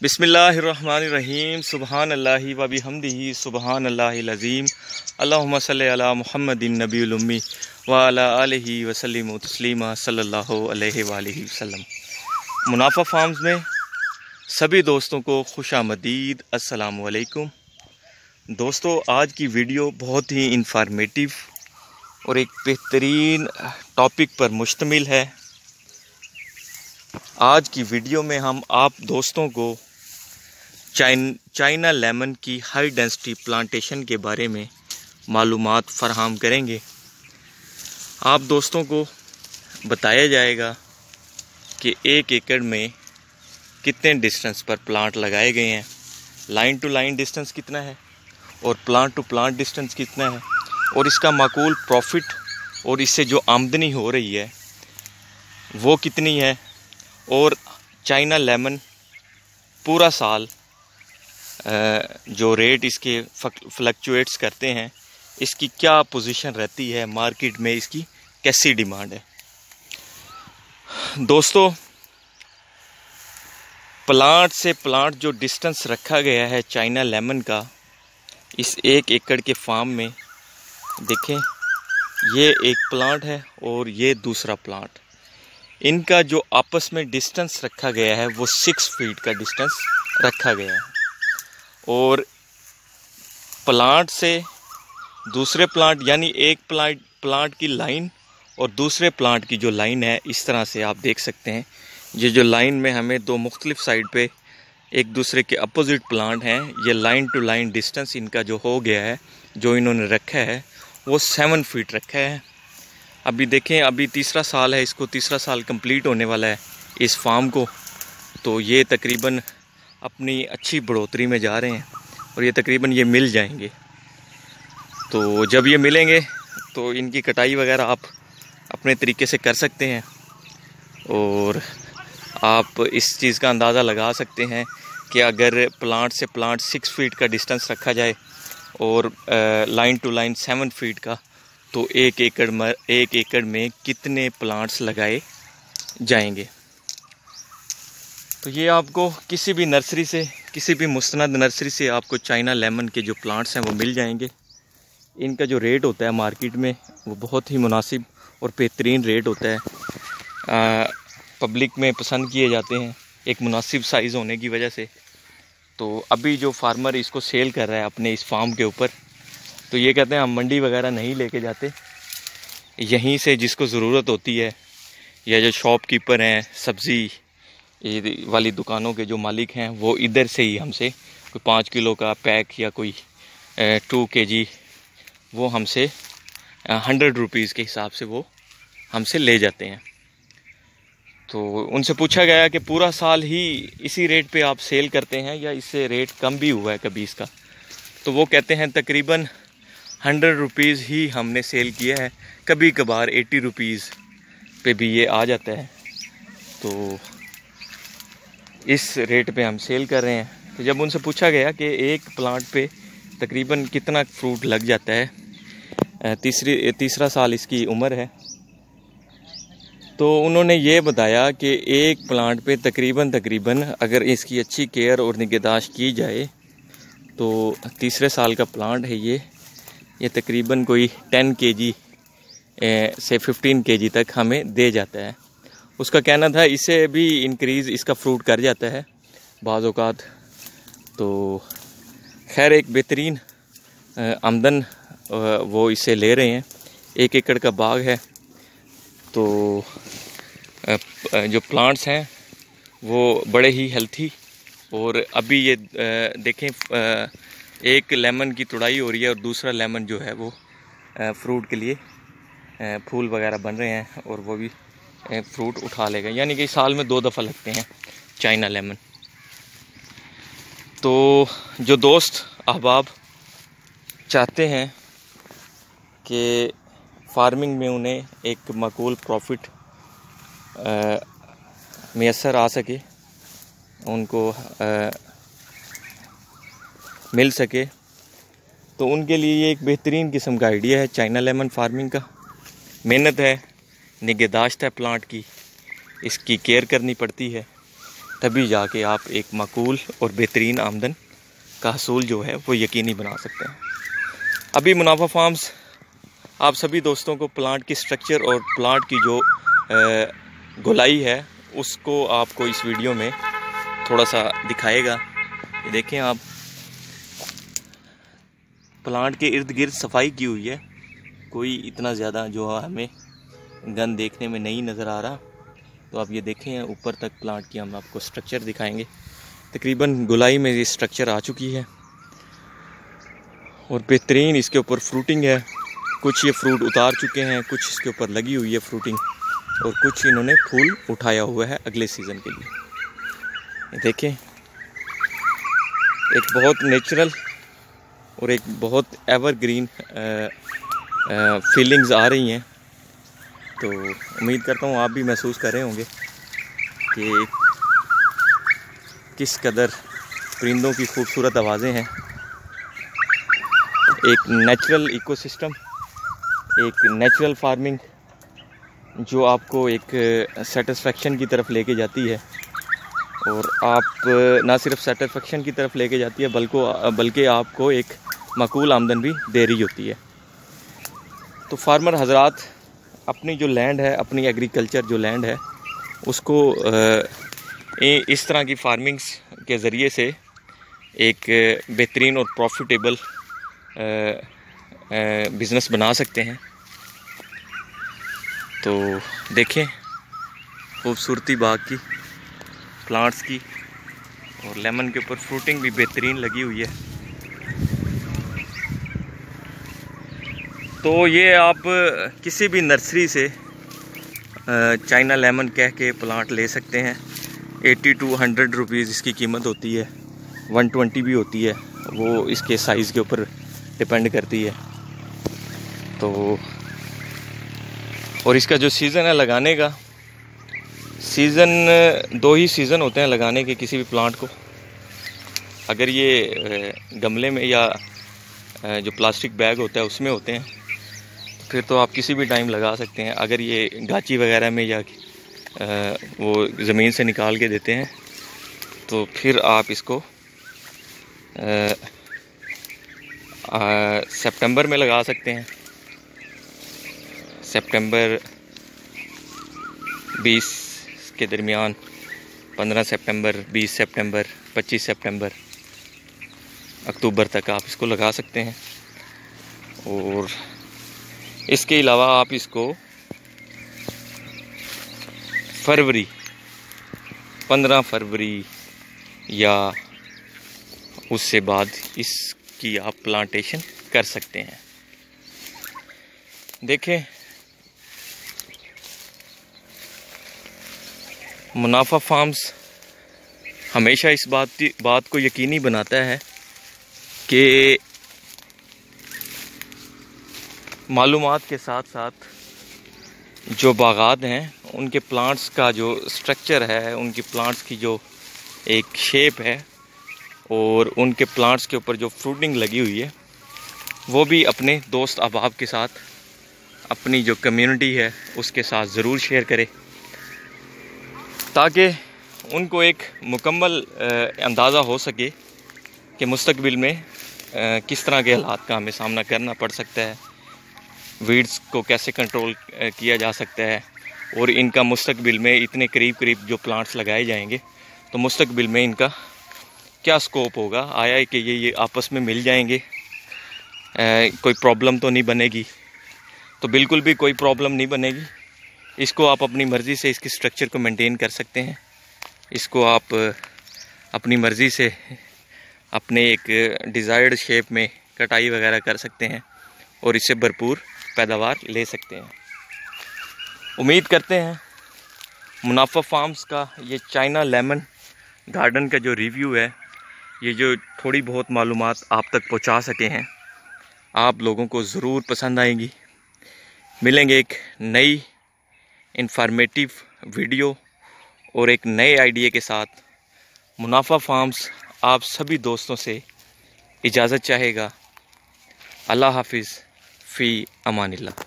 बिस्मिल्लाहिर्रहमानिर्रहीम सुबहान अल्लाहि व बिहम्दिही सुबहान अल्लाहिल अज़ीम अल्लाहुम्मा सल्लि अला मुहम्मदिन नबियुल उम्मी व अला आलिहि व सल्लिमु तस्लीमा सल्लल्लाहु अलैहि व आलिहि वसल्लम। मुनाफा फार्म्स में सभी दोस्तों को खुशामदीद, अस्सलामु अलैकुम। दोस्तों, आज की वीडियो बहुत ही इंफॉर्मेटिव और एक बेहतरीन टॉपिक पर मुश्तमिल है। आज की वीडियो में हम आप दोस्तों को चाइना लेमन की हाई डेंसिटी प्लांटेशन के बारे में मालूमात फराहम करेंगे। आप दोस्तों को बताया जाएगा कि 1 एकड़ में कितने डिस्टेंस पर प्लांट लगाए गए हैं, लाइन टू लाइन डिस्टेंस कितना है और प्लांट टू प्लांट डिस्टेंस कितना है, और इसका माकूल प्रॉफिट और इससे जो आमदनी हो रही है वो कितनी है, और चाइना लेमन पूरा साल जो रेट इसके फ्लक्चुएट्स करते हैं, इसकी क्या पोजीशन रहती है मार्केट में, इसकी कैसी डिमांड है। दोस्तों, प्लांट से प्लांट जो डिस्टेंस रखा गया है चाइना लेमन का, इस 1 एकड़ के फार्म में देखें, ये एक प्लांट है और ये दूसरा प्लांट। इनका जो आपस में डिस्टेंस रखा गया है वो 6 फीट का डिस्टेंस रखा गया है, और प्लांट से दूसरे प्लांट यानी एक प्लांट की लाइन और दूसरे प्लांट की जो लाइन है, इस तरह से आप देख सकते हैं। ये जो लाइन में हमें 2 मुख्तलिफ साइड पे एक दूसरे के अपोजिट प्लांट हैं, ये लाइन टू लाइन डिस्टेंस इनका जो हो गया है, जो इन्होंने रखा है वो 7 फीट रखा है। अभी देखें, अभी तीसरा साल है, इसको तीसरा साल कंप्लीट होने वाला है इस फार्म को, तो ये तकरीबन अपनी अच्छी बढ़ोतरी में जा रहे हैं और ये तकरीबन ये मिल जाएंगे। तो जब ये मिलेंगे तो इनकी कटाई वगैरह आप अपने तरीके से कर सकते हैं, और आप इस चीज़ का अंदाज़ा लगा सकते हैं कि अगर प्लांट से प्लांट 6 फीट का डिस्टेंस रखा जाए और लाइन टू लाइन 7 फीट का, तो 1 एकड़ में कितने प्लांट्स लगाए जाएंगे। तो ये आपको किसी भी नर्सरी से, किसी भी मुस्तनद नर्सरी से आपको चाइना लेमन के जो प्लांट्स हैं वो मिल जाएंगे। इनका जो रेट होता है मार्केट में वो बहुत ही मुनासिब और बेहतरीन रेट होता है। पब्लिक में पसंद किए जाते हैं एक मुनासिब साइज़ होने की वजह से। तो अभी जो फार्मर इसको सेल कर रहा है अपने इस फार्म के ऊपर, तो ये कहते हैं हम मंडी वगैरह नहीं लेके जाते, यहीं से जिसको ज़रूरत होती है, या जो शॉपकीपर हैं, सब्ज़ी वाली दुकानों के जो मालिक हैं, वो इधर से ही हमसे कोई 5 किलो का पैक या कोई 2 kg वो हमसे 100 रुपीज़ के हिसाब से वो हमसे ले जाते हैं। तो उनसे पूछा गया कि पूरा साल ही इसी रेट पे आप सेल करते हैं या इससे रेट कम भी हुआ है कभी इसका, तो वो कहते हैं तकरीबन 100 रुपीज़ ही हमने सेल किया है, कभी कभार 80 रुपीज़ पे भी ये आ जाता है, तो इस रेट पे हम सेल कर रहे हैं। तो जब उनसे पूछा गया कि एक प्लांट पे तकरीबन कितना फ्रूट लग जाता है, तीसरा साल इसकी उम्र है, तो उन्होंने ये बताया कि एक प्लांट पे तकरीबन अगर इसकी अच्छी केयर और निगहदाश्त की जाए तो तीसरे साल का प्लांट है ये तकरीबन कोई 10 kg से 15 kg तक हमें दे जाता है। उसका कहना था इससे भी इंक्रीज़ इसका फ्रूट कर जाता है बाज़ औक़ात। तो खैर, एक बेहतरीन आमदन वो इससे ले रहे हैं। 1 एकड़ का बाग है, तो जो प्लांट्स हैं वो बड़े ही हेल्थी, और अभी ये देखें, एक लेमन की तुड़ाई हो रही है और दूसरा लेमन जो है वो फ्रूट के लिए फूल वगैरह बन रहे हैं, और वो भी फ्रूट उठा लेगा, यानी कि साल में 2 दफ़ा लगते हैं चाइना लेमन। तो जो दोस्त अहबाब चाहते हैं कि फार्मिंग में उन्हें एक माकूल प्रॉफिट मैसर आ सके, उनको मिल सके, तो उनके लिए ये एक बेहतरीन किस्म का आइडिया है चाइना लेमन फार्मिंग का। मेहनत है, निगहदाश्त है प्लांट की, इसकी केयर करनी पड़ती है, तभी जाके आप एक माकूल और बेहतरीन आमदन का हसूल जो है वो यकीनी बना सकते हैं। अभी मुनाफा फार्म्स आप सभी दोस्तों को प्लांट की स्ट्रक्चर और प्लांट की जो गोलाई है उसको आपको इस वीडियो में थोड़ा सा दिखाएगा। ये देखें आप, प्लांट के इर्द गिर्द सफाई की हुई है, कोई इतना ज़्यादा जो हमें गंद देखने में नहीं नज़र आ रहा। तो आप ये देखें ऊपर तक प्लांट की हम आपको स्ट्रक्चर दिखाएंगे। तकरीबन गोलाई में ये स्ट्रक्चर आ चुकी है और बेहतरीन इसके ऊपर फ्रूटिंग है। कुछ ये फ्रूट उतार चुके हैं, कुछ इसके ऊपर लगी हुई है फ्रूटिंग, और कुछ इन्होंने फूल उठाया हुआ है अगले सीज़न के लिए। ये देखें, एक बहुत नेचुरल और एक बहुत एवरग्रीन फीलिंग्स आ रही हैं। तो उम्मीद करता हूँ आप भी महसूस कर रहे होंगे कि किस कदर परिंदों की खूबसूरत आवाज़ें हैं। एक नेचुरल इकोसिस्टम, एक नेचुरल फार्मिंग जो आपको एक सेटिस्फेक्शन की तरफ लेके जाती है, और आप ना सिर्फ सेटिस्फेक्शन की तरफ लेके जाती है बल्कि आपको एक माकूल आमदन भी दे रही होती है। तो फार्मर हजरात अपनी जो लैंड है, अपनी एग्रीकल्चर जो लैंड है, उसको इस तरह की फार्मिंग्स के ज़रिए से एक बेहतरीन और प्रॉफिटेबल बिज़नेस बना सकते हैं। तो देखें खूबसूरती बाग की, प्लांट्स की, और लेमन के ऊपर फ्रूटिंग भी बेहतरीन लगी हुई है। तो ये आप किसी भी नर्सरी से चाइना लेमन कह के प्लांट ले सकते हैं। 80 to 100 रुपीज़ इसकी कीमत होती है, 120 भी होती है, वो इसके साइज़ के ऊपर डिपेंड करती है। तो और इसका जो सीज़न है लगाने का, सीज़न 2 ही सीज़न होते हैं लगाने के किसी भी प्लांट को। अगर ये गमले में या जो प्लास्टिक बैग होता है उसमें होते हैं फिर तो आप किसी भी टाइम लगा सकते हैं। अगर ये गाची वगैरह में या वो ज़मीन से निकाल के देते हैं तो फिर आप इसको सितंबर में लगा सकते हैं। सितंबर 20 के दरमियान, 15 सितंबर, 20 सितंबर, 25 सितंबर, अक्टूबर तक आप इसको लगा सकते हैं। और इसके अलावा आप इसको फरवरी, 15 फरवरी या उससे बाद इसकी आप प्लांटेशन कर सकते हैं। देखें, मुनाफा फार्म्स हमेशा इस बात को यकीनी बनाता है कि मालूमात के साथ साथ जो बागात हैं उनके प्लांट्स का जो स्ट्रक्चर है, उनकी प्लांट्स की जो एक शेप है और उनके प्लांट्स के ऊपर जो फ्रूटिंग लगी हुई है वो भी अपने दोस्त अहबाब के साथ, अपनी जो कम्युनिटी है उसके साथ ज़रूर शेयर करें, ताकि उनको एक मुकम्मल अंदाज़ा हो सके कि मुस्तकबिल में किस तरह के हालात का हमें सामना करना पड़ सकता है, वीड्स को कैसे कंट्रोल किया जा सकता है, और इनका मुस्तकबिल में इतने करीब जो प्लांट्स लगाए जाएंगे तो मुस्तकबिल में इनका क्या स्कोप होगा। आया है कि ये आपस में मिल जाएंगे, कोई प्रॉब्लम तो नहीं बनेगी। तो बिल्कुल भी कोई प्रॉब्लम नहीं बनेगी। इसको आप अपनी मर्ज़ी से इसकी स्ट्रक्चर को मेंटेन कर सकते हैं। इसको आप अपनी मर्ज़ी से अपने एक डिज़ायर्ड शेप में कटाई वगैरह कर सकते हैं और इससे भरपूर पैदावार ले सकते हैं। उम्मीद करते हैं मुनाफा फार्म्स का ये चाइना लेमन गार्डन का जो रिव्यू है, ये जो थोड़ी बहुत मालूमात आप तक पहुंचा सके हैं, आप लोगों को ज़रूर पसंद आएंगी। मिलेंगे एक नई इंफॉर्मेटिव वीडियो और एक नए आइडिया के साथ। मुनाफा फार्म्स आप सभी दोस्तों से इजाज़त चाहेगा। अल्लाह हाफिज़, फ़ी अमानिल्लाह।